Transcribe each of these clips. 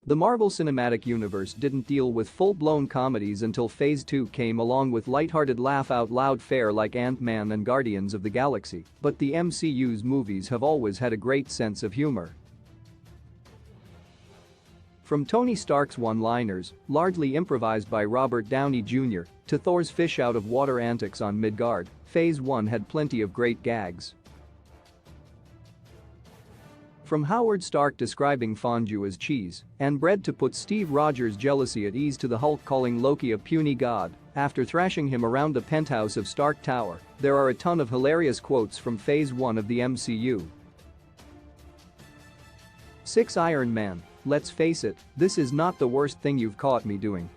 The Marvel Cinematic Universe didn't deal with full-blown comedies until Phase 2 came along with lighthearted laugh-out-loud fare like Ant-Man and Guardians of the Galaxy, but the MCU's movies have always had a great sense of humor. From Tony Stark's one-liners, largely improvised by Robert Downey Jr., to Thor's fish-out-of-water antics on Midgard, Phase 1 had plenty of great gags. From Howard Stark describing fondue as cheese and bread to put Steve Rogers' jealousy at ease to the Hulk calling Loki a puny god after thrashing him around the penthouse of Stark Tower, there are a ton of hilarious quotes from Phase 1 of the MCU. 6 Iron Man, let's face it, this is not the worst thing you've caught me doing.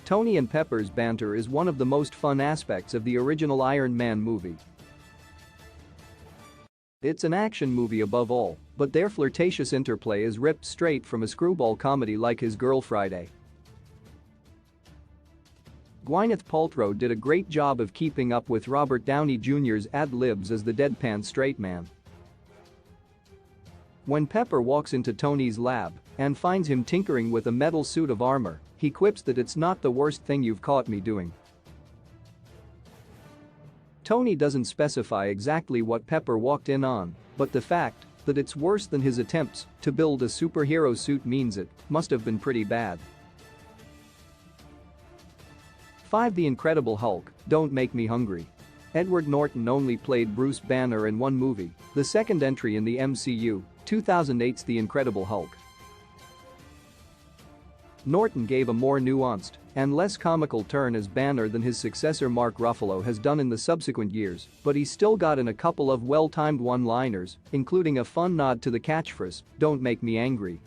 Tony and Pepper's banter is one of the most fun aspects of the original Iron Man movie. It's an action movie above all, but their flirtatious interplay is ripped straight from a screwball comedy like His Girl Friday. Gwyneth Paltrow did a great job of keeping up with Robert Downey Jr.'s ad-libs as the deadpan straight man. When Pepper walks into Tony's lab and finds him tinkering with a metal suit of armor, he quips that it's not the worst thing you've caught me doing. Tony doesn't specify exactly what Pepper walked in on, but the fact that it's worse than his attempts to build a superhero suit means it must have been pretty bad. 5 The Incredible Hulk, don't make me hungry. Edward Norton only played Bruce Banner in one movie, the second entry in the MCU, 2008's The Incredible Hulk. Norton gave a more nuanced and less comical turn as Banner than his successor Mark Ruffalo has done in the subsequent years, but he still got in a couple of well-timed one-liners, including a fun nod to the catchphrase, "Don't make me angry."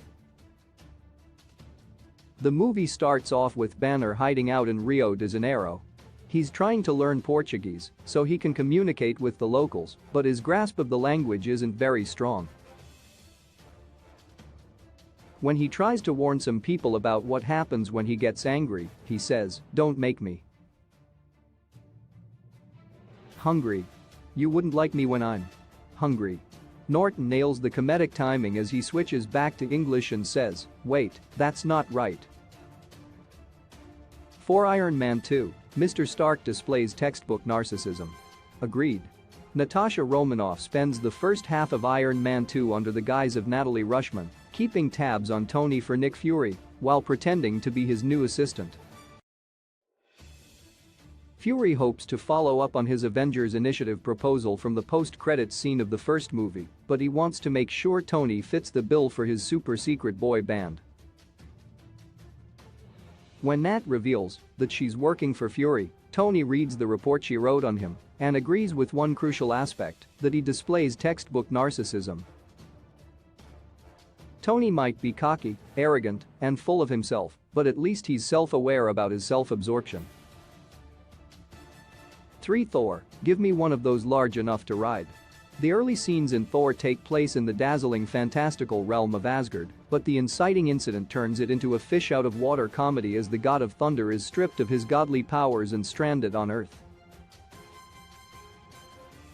The movie starts off with Banner hiding out in Rio de Janeiro. He's trying to learn Portuguese so he can communicate with the locals, but his grasp of the language isn't very strong. When he tries to warn some people about what happens when he gets angry, he says, "Don't make me hungry. You wouldn't like me when I'm hungry." Norton nails the comedic timing as he switches back to English and says, "Wait, that's not right." For Iron Man 2, Mr. Stark displays textbook narcissism. Agreed. Natasha Romanoff spends the first half of Iron Man 2 under the guise of Natalie Rushman, keeping tabs on Tony for Nick Fury while pretending to be his new assistant. Fury hopes to follow up on his Avengers Initiative proposal from the post-credits scene of the first movie, but he wants to make sure Tony fits the bill for his super-secret boy band. When Nat reveals that she's working for Fury, Tony reads the report she wrote on him and agrees with one crucial aspect, that he displays textbook narcissism. Tony might be cocky, arrogant, and full of himself, but at least he's self-aware about his self-absorption. 3 Thor, give me one of those large enough to ride. The early scenes in Thor take place in the dazzling fantastical realm of Asgard, but the inciting incident turns it into a fish-out-of-water comedy as the god of thunder is stripped of his godly powers and stranded on Earth.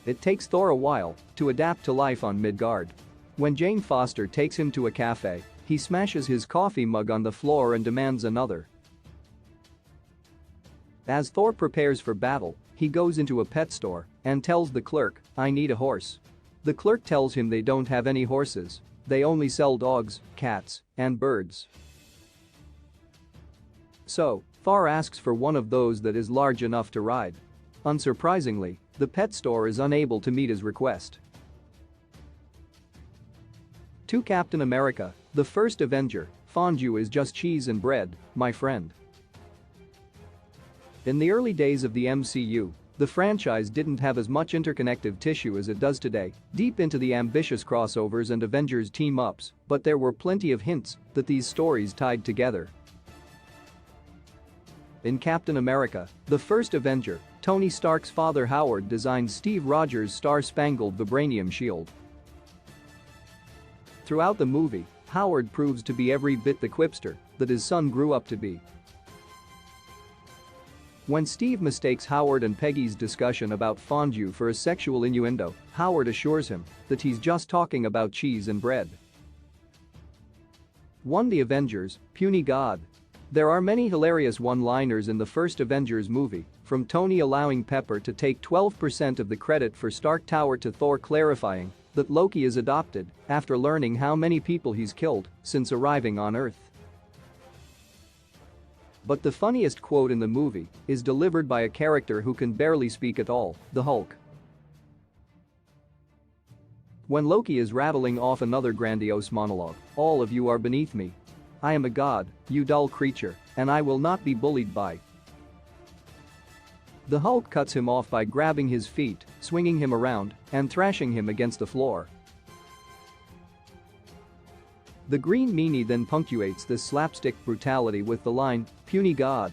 It takes Thor a while to adapt to life on Midgard. When Jane Foster takes him to a cafe, he smashes his coffee mug on the floor and demands another. As Thor prepares for battle, he goes into a pet store and tells the clerk, "I need a horse." The clerk tells him they don't have any horses, they only sell dogs, cats, and birds. So, Thor asks for one of those that is large enough to ride. Unsurprisingly, the pet store is unable to meet his request. To Captain America, the first Avenger, fondue is just cheese and bread, my friend. In the early days of the MCU, the franchise didn't have as much interconnective tissue as it does today, deep into the ambitious crossovers and Avengers team-ups, but there were plenty of hints that these stories tied together. In Captain America, the first Avenger, Tony Stark's father Howard designs Steve Rogers' star-spangled vibranium shield. Throughout the movie, Howard proves to be every bit the quipster that his son grew up to be. When Steve mistakes Howard and Peggy's discussion about fondue for a sexual innuendo, Howard assures him that he's just talking about cheese and bread. 1. The Avengers, puny god. There are many hilarious one-liners in the first Avengers movie, from Tony allowing Pepper to take 12% of the credit for Stark Tower to Thor clarifying that Loki is adopted after learning how many people he's killed since arriving on Earth. But the funniest quote in the movie is delivered by a character who can barely speak at all, the Hulk. When Loki is rattling off another grandiose monologue, "All of you are beneath me. I am a god, you dull creature, and I will not be bullied by." The Hulk cuts him off by grabbing his feet, swinging him around, and thrashing him against the floor. The Green Meanie then punctuates this slapstick brutality with the line, "Puny god."